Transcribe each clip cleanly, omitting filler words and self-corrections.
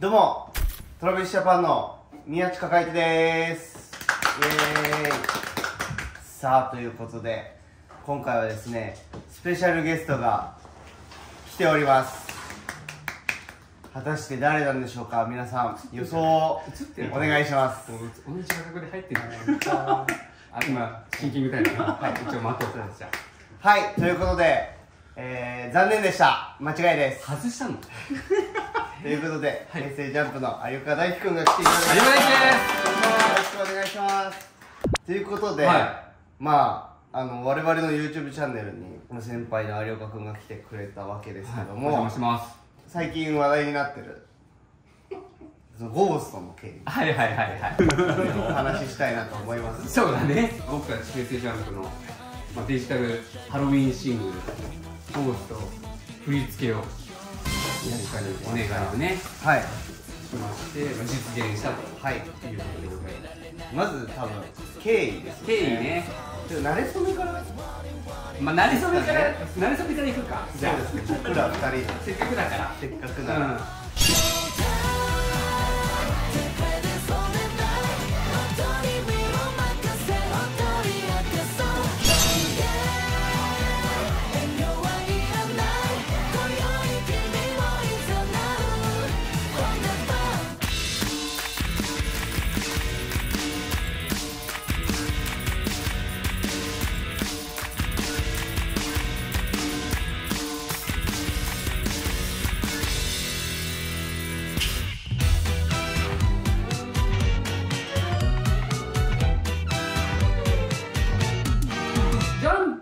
どうも、トラビスジャパンの宮地孝之です。イエーイ。さあ、ということで、今回はですね、スペシャルゲストが来ております。果たして誰なんでしょうか。皆さん、予想をお願いします。同じ価格で入ってるんじゃない今、シンキングタイムが、はい、一応待っておりました。はい、ということで、残念でした。間違いです。外したのということで、平成ジャンプの有岡大輝くんが来ていただきました。有岡大輝です。よろしくお願いします。ということで、まあ、我々の YouTube チャンネルにこの先輩の有岡くんが来てくれたわけですけども、お邪魔します。最近話題になってるそのゴーストの件にはいお話ししたいなと思います。そうだね。僕たち平成ジャンプの、デジタルハロウィンシングル「ゴースト」振り付けを確かにお願いをね、はい、しまして、実現したということでございます。まず多分経緯ですね。経緯ね。慣れ初めから慣れ初めからいくか。じゃあですね、僕ら2人せっかくだからせっかくなら、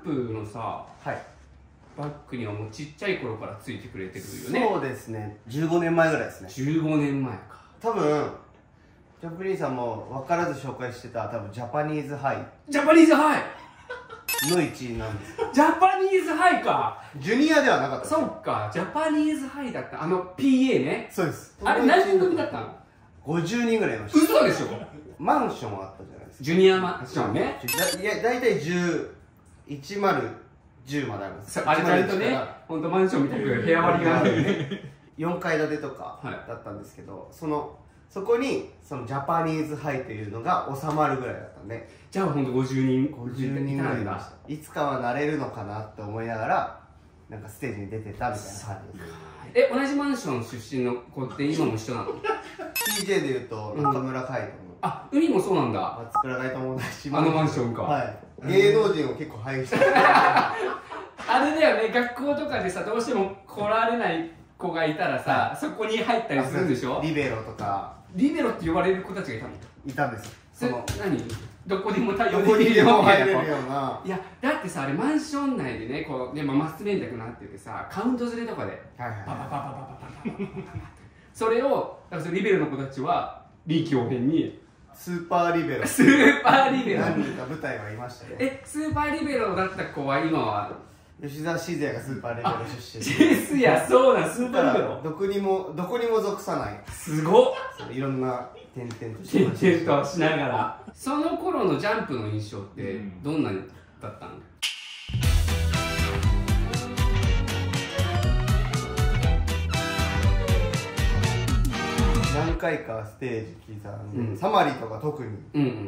のさ、バッグにはもうちっちゃい頃からついてくれてるよね。そうですね、15年前ぐらいですね。15年前か。多分ジャンプ兄さんも分からず紹介してた多分ジャパニーズハイジャパニーズハイの一員なんです。ジャパニーズハイか。ジュニアではなかったです。そうか、ジャパニーズハイだった。PA ね。そうです。あれ何人組だったの？50人ぐらいいました。嘘でしょ。マンションあったじゃないですか。ジュニアマンションね。いや、大体10まであります。あれちゃんとね、本当マンションみたいな部屋割りがあるね。4階建てとかだったんですけど、そこにそのジャパニーズハイというのが収まるぐらいだったんで、じゃあ本当50人ぐらいいました。いつかはなれるのかなって思いながらなんかステージに出てたみたいな感じです。同じマンション出身の子って今も一緒なの？ TJ でいうと中村海斗の、海もそうなんだ。松倉海斗も同じマンションか。はい、芸能人を結構輩出してる。あれだよね、学校とかでさ、どうしても来られない子がいたらさ、そこに入ったりするんでしょ。リベロとか。リベロって呼ばれる子たちがいたの？いたんですよ。どこにも入れるような。いや、だってさ、あれマンション内でね、こうマス連絡になっててさ、カウントずれとかでパパパパパパパパパそれをリベロの子たちは臨機応変にスーパーリベロ何人か舞台はいましたね。スーパーリベロだった子は今は吉沢静也がスーパーリベロ出身ですや、そうなん、スーパーリベロどこにも属さない。すごっ。いろんな転々としながら。その頃のジャンプの印象ってどんなだったの？何回かステージ刻んで、サマリとか特に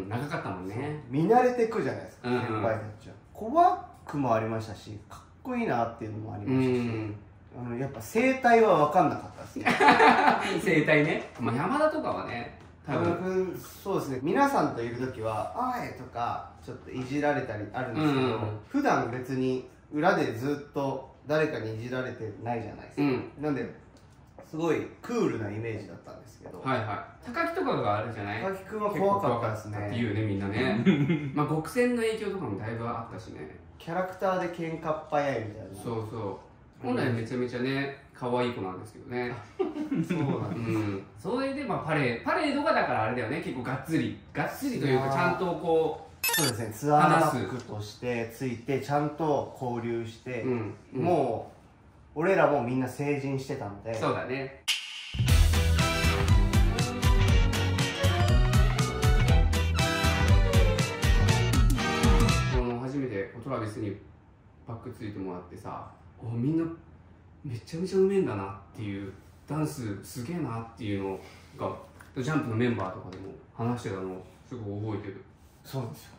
長かったもんね。見慣れてくじゃないですか、先輩たちは。怖くもありましたし、かっこいいなっていうのもありましたし、やっぱ生態は分かんなかったですね。生態ね。山田とかはね、多分そうですね、皆さんといる時は「おい!」とかちょっといじられたりあるんですけど、普段別に裏でずっと誰かにいじられてないじゃないですか。なんですごいクールなイメージだったんですけど、高木とかがあるじゃない。高木くんは怖かったですねっていうね、みんなね。極戦の影響とかもだいぶあったしね。キャラクターで喧嘩っ早いみたいな。そうそう、本来めちゃめちゃね可愛い子なんですけどね。そうなんです。それでパレードがだからあれだよね、結構がっつりというかちゃんとこう。そうですね、ツアーバッグとしてついてちゃんと交流して、もう俺らもみんな成人してたんで。そうだね。初めてトラビスにバッグついてもらってさ、みんなめちゃめちゃうめえんだなっていうダンスすげえなっていうのがジャンプのメンバーとかでも話してたのをすごい覚えてる。そうですよ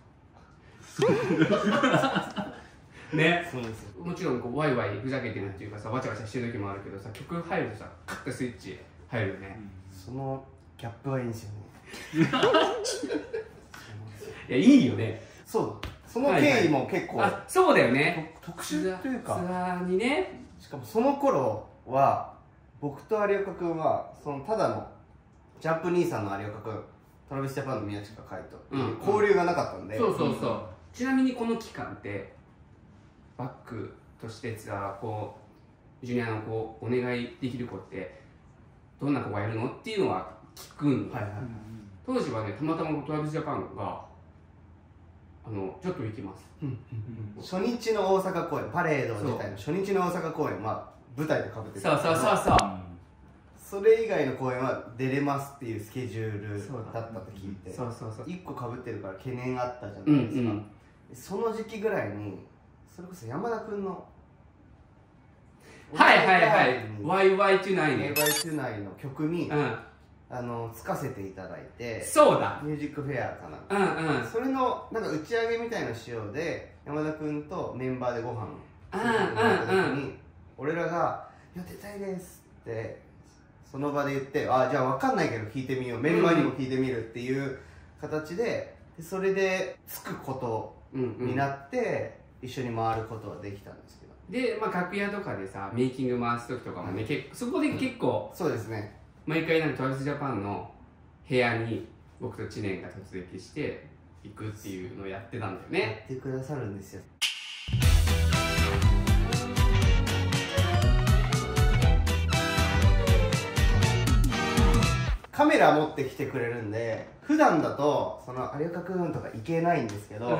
ね、そうですよ。もちろんこうワイワイふざけてるっていうかさ、わちゃわちゃしてる時もあるけどさ、曲入るとさカッてスイッチ入るよね。そのギャップがいいんですよね。いや、いいよね。そう、その経緯も結構、あ、そうだよね。特殊というか、ツアーにね。しかもその頃は僕と有岡君はそのただのジャンプ兄さんの有岡君、トラビスジャパンの宮近海斗っていう交流がなかったんで、そうそうそう。ちなみにこの期間ってバックとしてツアーこうジュニアのこうお願いできる子ってどんな子がいるのっていうのは聞くんだ、はいはい、当時はね、たまたまトラビスジャパンがちょっと行きます、初日の大阪公演、パレード自体の初日の大阪公演、まあ舞台でかぶってたんですけど、それ以外の公演は出れますっていうスケジュールだったと聞いて、1個かぶってるから懸念があったじゃないですか、その時期ぐらいにそれこそ山田君のはいはいはい YY29 ね YY29 の曲に、つかせていただいて、そうだ、ミュージックフェアかな、それのなんか打ち上げみたいな仕様で山田君とメンバーでご飯食べた時に、俺らが「いや出たいです」ってその場で言って、あ、じゃあ分かんないけど聞いてみよう、メンバーにも聞いてみるっていう形で、それでつくことになって、一緒に回ることはできたんですけど、で、まあ、楽屋とかでさメイキング回す時とかもね、そこで結構、そうですね、毎回なんかトラビスジャパンの部屋に僕と知念が突撃して行くっていうのをやってたんだよね。やってくださるんですよ。カメラ持ってきてくれるんで、普段だとその有岡君とか行けないんですけど、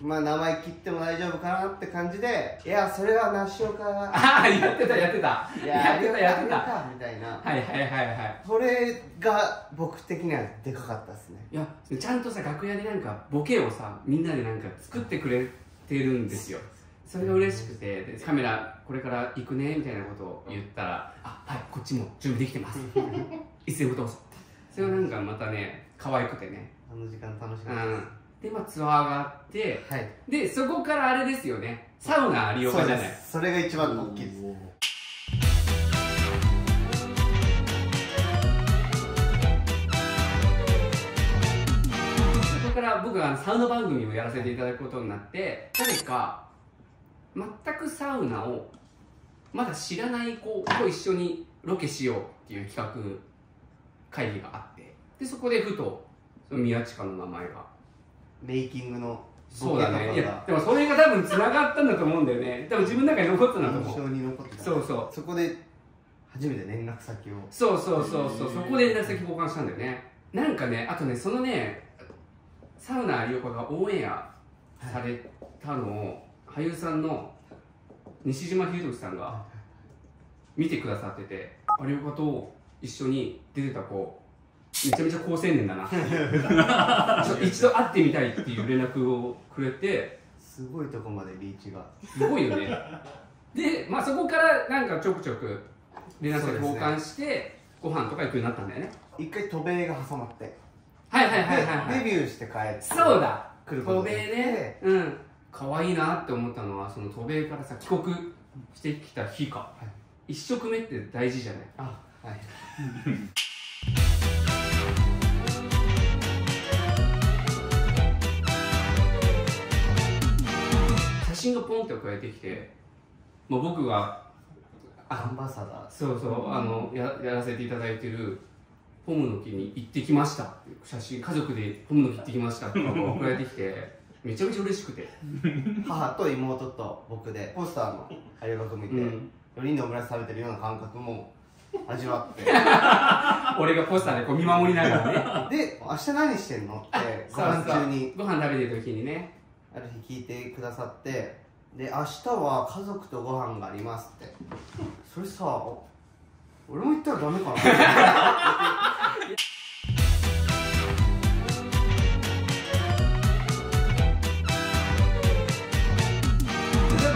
まあ名前切っても大丈夫かなって感じで、いやそれは梨岡がやってたやってたみたいな、はいはいはいはい、それが僕的にはでかかったですね。いや、ちゃんとさ楽屋でなんかボケをさみんなでなんか作ってくれてるんですよ。それが嬉しくて、でカメラこれから行くねみたいなことを言ったら、あ、はい、こっちも準備できてますいつでもどうぞ。それはなんかまたね、可愛くてね、あの時間楽しかったです。で、まあツアーがあって、はい、でそこからあれですよね、サウナ有岡じゃない。それが一番大きいです。そこから僕はサウナ番組をやらせていただくことになって、誰か全くサウナをまだ知らない子と一緒にロケしようっていう企画会議があって、でそこでふとその宮近の名前が、メイキングのそうだね、いやでもそれが多分つながったんだと思うんだよね。多分自分の中に残ったんだと思う。印象に残ってた。そうそう、そこで初めて連絡先を、そうそこで連絡先交換したんだよね。なんかね、あとね、そのねサウナ有岡がオンエアされたのを、俳優さんの西島秀俊さんが見てくださってて、有岡と一緒に出てた子めちゃめちゃ好青年だなちょっと一度会ってみたいっていう連絡をくれて、すごいとこまでリーチがすごいよねで、まあ、そこからなんかちょくちょく連絡先交換して、ご飯とか行くようになったんだよね。一回渡米が挟まって、デビューして帰って、そうだ、渡米ね、可愛いなって思ったのは、その渡米からさ帰国してきた日か、一食目って大事じゃない。はい写真がポンって送られてきて、もう僕がアンバサダー、そうやらせていただいてるポムの木に行ってきましたっていう写真、家族でポムの木行ってきましたって送られてきてめちゃめちゃ嬉しくて母と妹と僕でポスターの有岡君見て、4人でオムライス食べてるような感覚も味わって俺がポスターでこう見守りながらねで、明日何してんのってご飯中に、ご飯食べてる時にね、ある日聞いてくださって、で、明日は家族とご飯がありますって。それさ、俺も言ったらダメかな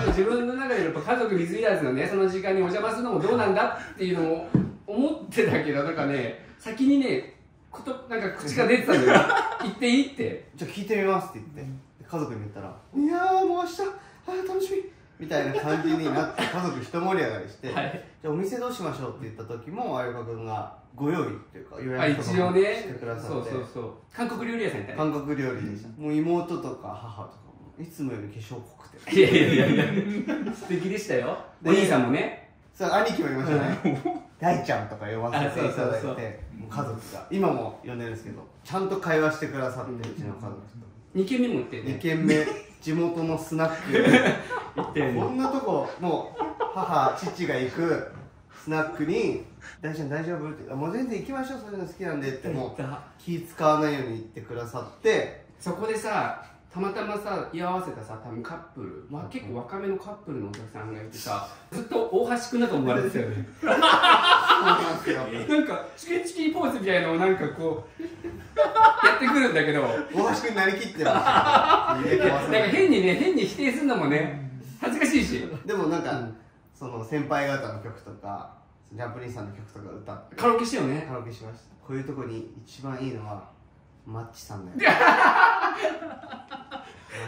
自分の中でやっぱ家族水入らずのね、その時間にお邪魔するのもどうなんだっていうのを思っってたけど、なんかね、先にね、なんか口が出てたんだよ。行っていいって。じゃあ聞いてみますって言って、家族に言ったら、いやーもう明日、楽しみみたいな感じになって、家族一盛り上がりして、はい、じゃあお店どうしましょうって言った時も、有岡君がご用意っていうか、予約とかもしてくださって、そうそうそう。韓国料理屋さんみたいな。韓国料理でした。もう妹とか母とかも、いつもより化粧濃くて。いやいやいやいや、素敵でしたよ。お兄さんもね。そう、兄貴もいましたね。大ちゃんとか呼ばせていただいて、もう家族が、今も呼んでるんですけど、ちゃんと会話してくださって、うちの家族と。2軒目も行ってね。2軒目、地元のスナック行って、こんなとこ、もう母、父が行くスナックに、大ちゃん大丈夫って、もう全然行きましょう、そういうの好きなんでって、もう気使わないように言ってくださって、そこでさ、たまたまさ、居合わせたさ、多分カップル、結構若めのカップルのお客さんがいてさ、ずっと大橋くんだと思われてたよね。なんか、チキチキポーズみたいなのをなんかこう、やってくるんだけど、大橋くんになりきってますよ。なんか変に否定するのもね、恥ずかしいし。でもなんか、その先輩方の曲とか、ジャンプリンさんの曲とか歌って。カラオケしようね。カラオケしました。こういうとこに一番いいのは、マッチさんだよ。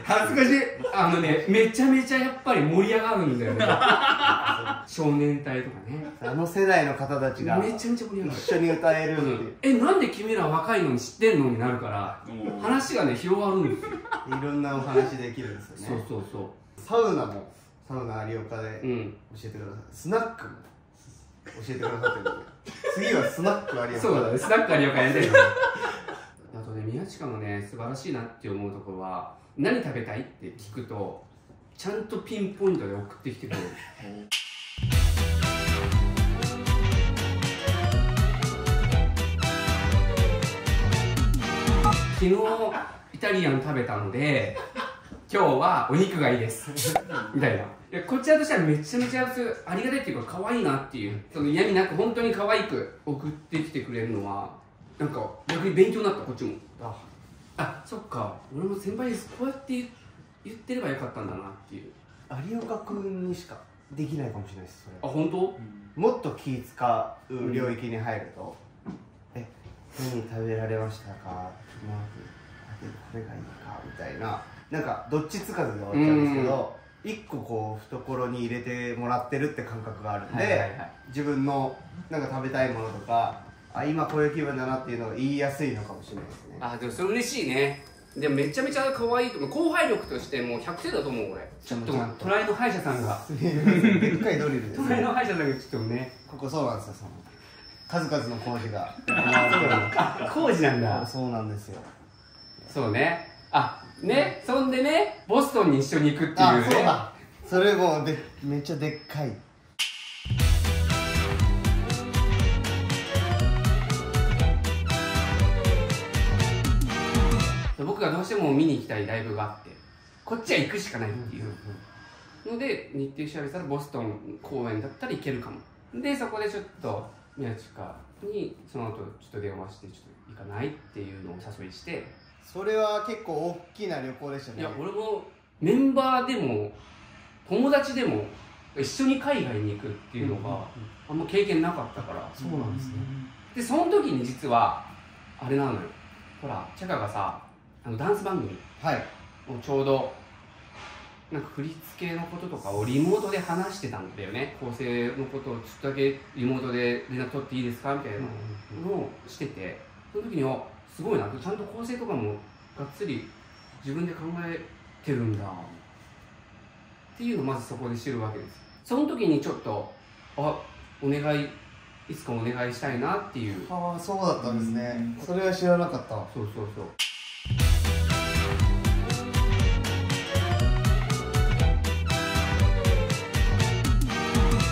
恥ずかしい。めちゃめちゃやっぱり盛り上がるんだよね。少年隊とかね。あの世代の方たちがめちゃめちゃ盛り上がる。一緒に歌えるっていう。なんで君ら若いのに知ってるのになるから、話がね、広がるんですよ。いろんなお話できるんですよね。そう。サウナも、サウナ有岡で教えてください。スナックも教えてくださってるんで。次はスナック有岡。そうだね、スナック有岡やりたいよね。あとね、宮近のね、素晴らしいなって思うところは、何食べたいって聞くと、ちゃんとピンポイントで送ってきてくれる。昨日イタリアン食べたので、今日はお肉がいいですみたいな。いや、こちらとしてはめちゃめちゃありがたいっていうか、可愛いなっていう、その嫌味なく本当に可愛く送ってきてくれるのは、なんか逆に勉強になった。こっちもそっか、俺も先輩にこうやって言ってればよかったんだなっていう。有岡君にしかできないかもしれないです、それ。本当？もっと気使う領域に入ると、何食べられましたか、これがいいかみたいな、なんかどっちつかずで終わっちゃうんですけど、一個こう懐に入れてもらってるって感覚があるんで、自分のなんか食べたいものとか、今こういう気分だなっていうのが言いやすいのかもしれないですね。でもそれ嬉しいね。でもめちゃめちゃ可愛いと思う。後輩力としてもう100点だと思う。俺ちょっと隣の歯医者さんがでっかいドリルで隣の歯医者さんがちょっとね、ここそうなんですよ、その数々の工事が工事なんだ。そうなんですよ。そうね。そんでね、ボストンに一緒に行くっていうね。そうだ、それもめっちゃでっかい。僕がどうしても見に行きたいライブがあって、こっちは行くしかないっていうので、日程調べたらボストン公演だったら行けるかも。でそこでちょっと宮近にその後ちょっと電話して、ちょっと行かないっていうのを誘いして。それは結構大きな旅行でしたね。いや、俺もメンバーでも友達でも一緒に海外に行くっていうのがあんま経験なかったから。そうなんですね。でその時に実はあれなのよ、ほらチャカがさ、ダンス番組をちょうどなんか振り付けのこととかをリモートで話してたんだよね。構成のことをちょっとだけリモートで連絡取っていいですかみたいなのをしてて、その時にすごいな、ちゃんと構成とかもがっつり自分で考えてるんだっていうのをまずそこで知るわけです。その時にちょっとお願い、いつかお願いしたいなっていう。そうだったんですね。それは知らなかった。そう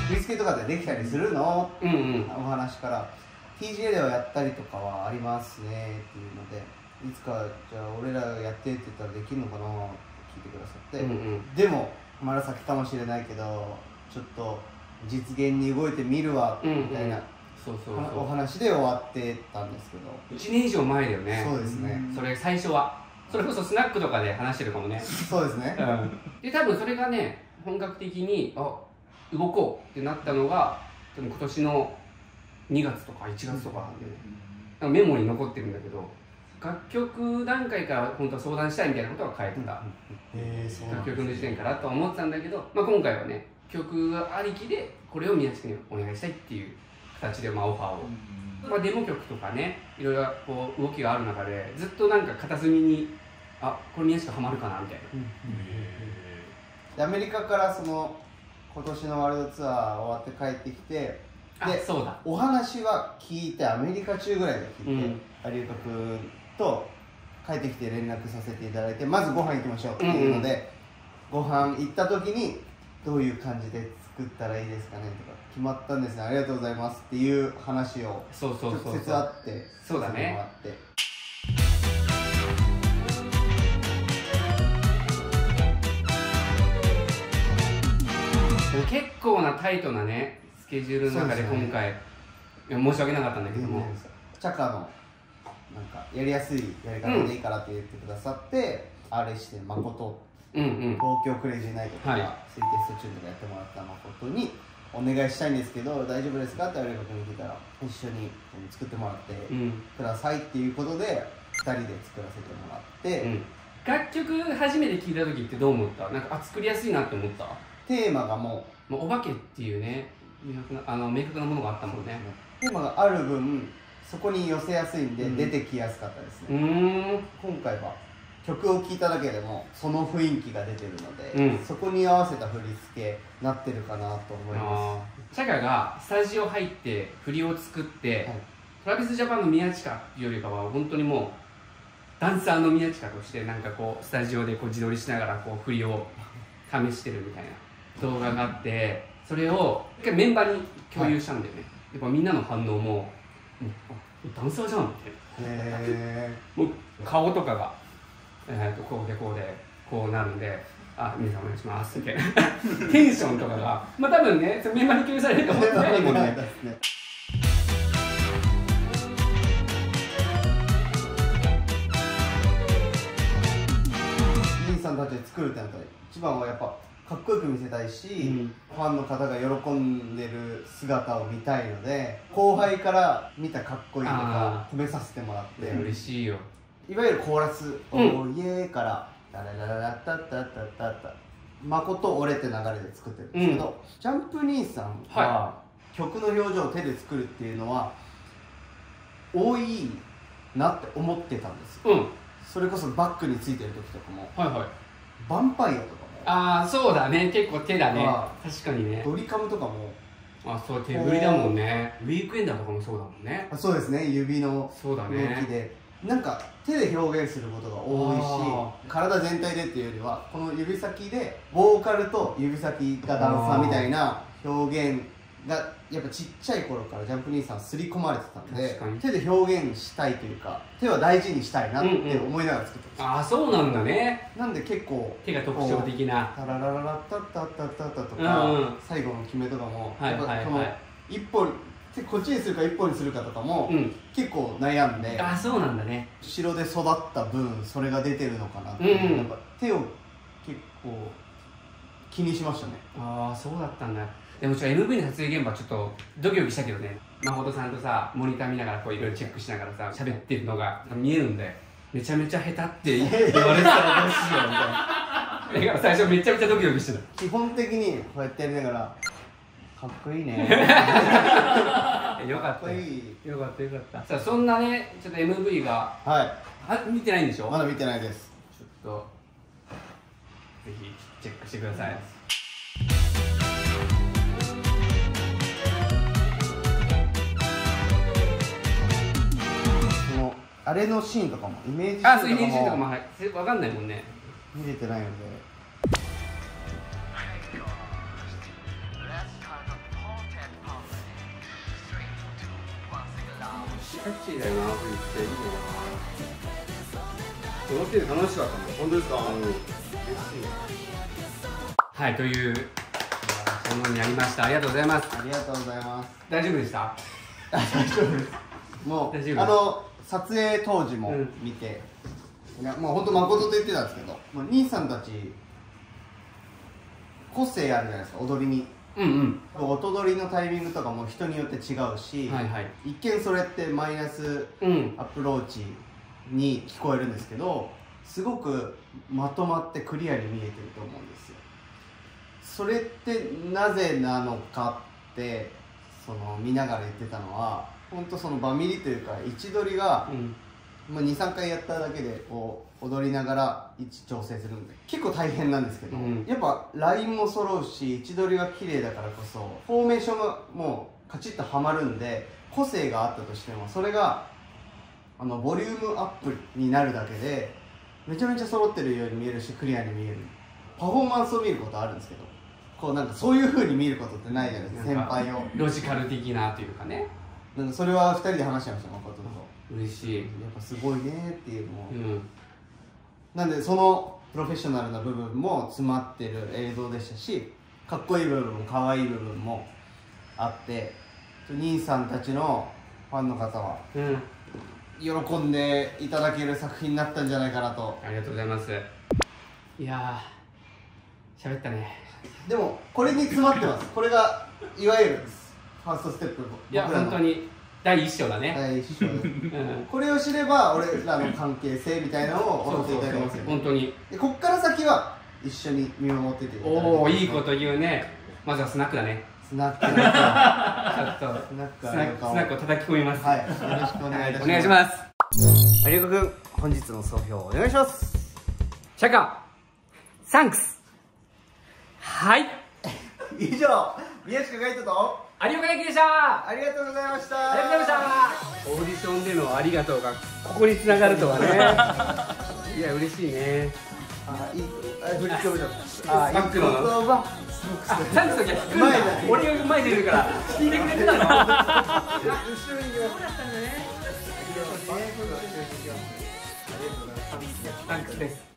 振り付けとかでできたりするの？お話から TGA ではやったりとかはありますねっていうので、いつかじゃあ俺らがやってって言ったらできるのかなって聞いてくださって、でもまだ先かもしれないけどちょっと実現に動いてみるわみたいなお話で終わってたんですけど、1年以上前だよね。そうですね。それ最初はそれこそスナックとかで話してるかもね。そうですね。で多分それがね、本格的に動こうってなったのが多分今年の2月とか1月とかなんでね、なんかメモに残ってるんだけど、楽曲段階から本当は相談したいみたいなことは書いてた、楽曲の時点からとは思ってたんだけど、まあ、今回はね曲ありきでこれを宮地君にお願いしたいっていう形でまあオファーを、まあ、デモ曲とかねいろいろこう動きがある中でずっとなんか片隅にこれ宮地君ハマるかなみたいな、アメリカからその今年のワールドツアー終わって帰ってきて、でそうだ、お話は聞いてアメリカ中ぐらいで聞いて、有岡君と帰ってきて連絡させていただいて、まずご飯行きましょうっていうので、ご飯行った時にどういう感じで作ったらいいですかねとか、決まったんですね、ありがとうございますっていう話を直接会ってそうだね、結構なタイトなねスケジュールの中で今回、申し訳なかったんだけども、チャカのなんかやりやすいやり方でいいからって言ってくださって、Rして誠、東京クレイジーナイトとか、スイーテストチューンとかやってもらった誠にお願いしたいんですけど大丈夫ですかって有岡君に聞いたら、一緒に作ってもらってくださいっていうことで2人で作らせてもらって、楽曲初めて聴いた時ってどう思った？なんか作りやすいなって思った？テーマがもうお化けっていうね明確なものがあったもんね。テーマがある分そこに寄せやすいんで、出てきやすかったですね。今回は曲を聴いただけでもその雰囲気が出てるので、そこに合わせた振り付けなってるかなと思います。チャカがスタジオ入って振りを作って、トラビスジャパンの宮近っていうよりかは本当にもうダンサーの宮近としてなんかこうスタジオでこう自撮りしながらこう振りを試してるみたいな動画があって、それを一回メンバーに共有したんだよね。やっぱみんなの反応もダンサーじゃんって、もう顔とかが、こうでこうでこうなるんで、皆さんお願いしますみたいなテンションとかがまあ多分ねメンバーに共有されると思ってないもんね。兄さんたちで作るってなったら一番はやっぱかっこよく見せたいし、ファンの方が喜んでる姿を見たいので、後輩から見たかっこいいとか褒めさせてもらって、嬉しいよ。いわゆるコーラス「おーイエー」から「ラララララッタッタッタッタッタ」「誠俺」って流れで作ってるんですけど、ジャンプ兄さんは曲の表情を手で作るっていうのは多いなって思ってたんですよ。それこそバックについてる時とかも、ヴァンパイアとかも、そうだね、結構手だね、確かにね。ドリカムとかもそう手振りだもんね。ウィークエンダーとかもそうだもんね。そうですね、指の動きでなんか手で表現することが多いし、体全体でっていうよりはこの指先でボーカルと指先がダンサーみたいな表現がやっぱちっちゃい頃からジャンプ兄さん刷り込まれてたんで、手で表現したいというか手は大事にしたいなって思いながら作ってました。そうなんだね。なんで結構手が特徴的なタララララッタッタッタッタッタとか最後の決めとかもやっぱこの一本こっちにするか一本にするかとかも結構悩んで、そうなんだね。後ろで育った分それが出てるのかなって、やっぱ手を結構気にしましたね。そうだったんだ。でもMV の撮影現場ちょっとドキドキしたけどね、誠さんとさモニター見ながらこういろいろチェックしながらさ喋ってるのが見えるんで、めちゃめちゃ下手って言われてたらどうしようみたいな。だから最初めちゃめちゃドキドキしてた。基本的にこうやってやりながらかっこいいねよかったよかったよかった。さあそんなねちょっと MV が見てないんでしょ？まだ見てないです。ちょっとぜひチェックしてください。そのあれのシーンとかもイメージシーンとかもイメージシーンとかも分かんないもんね。見れてないので。キャッチーだよな、振りっていいよな。踊ってる楽しかったもん。本当ですか？はい、というそんなになりました。ありがとうございます。ありがとうございます。大丈夫でした？大丈夫です。もう撮影当時も見て、もう本当誠と言ってたんですけど、もう兄さんたち個性あるじゃないですか、踊りに。音取りのタイミングとかも人によって違うし、一見それってマイナスアプローチに聞こえるんですけど、すごくまとまってクリアに見えてると思うんですよ。それってなぜなのかって見ながら言ってたのは、本当そのバミリというか位置取りが、23回やっただけでこう踊りながら位置調整するんで結構大変なんですけど、やっぱラインも揃うし位置取りが綺麗だからこそフォーメーションがもうカチッとはまるんで、個性があったとしてもそれがボリュームアップになるだけでめちゃめちゃ揃ってるように見えるしクリアに見える。パフォーマンスを見ることあるんですけど、こうなんかそういう風に見ることってないじゃないですか、先輩を。ロジカル的なというかね。なんかそれは2人で話しちゃいました、誠と。嬉しい。やっぱすごいねっていうのを、なんでそのプロフェッショナルな部分も詰まってる映像でしたし、かっこいい部分も可愛い部分もあって、兄さんたちのファンの方は喜んでいただける作品になったんじゃないかなと。ありがとうございます。いやー、喋ったね。でもこれに詰まってます。これがいわゆるファーストステップ。いや本当に第一章だね。第一章です。これを知れば俺らの関係性みたいなのを分かっていただけますよね。本当に。でこっから先は一緒に見守ってていただけます。おお、いいこと言うね。まずはスナックだね。スナック。ちょっとスナックを叩き込みます。はい。よろしくお願いいたします。お願いします。有岡君、本日の総評をお願いします。シャカサンクス。はい。以上、宮近海斗と有岡大樹でした。ありがとうございました。ありがとうございました。オーディションでのありがとうがここに繋がるとはね。いや嬉しいね。いい。振り込めた。サンクの言葉。サンクの時は聞くんだ。俺が前でいるから聞いてくれてたの。後ろに行きます。そうだったんだね。サンクです。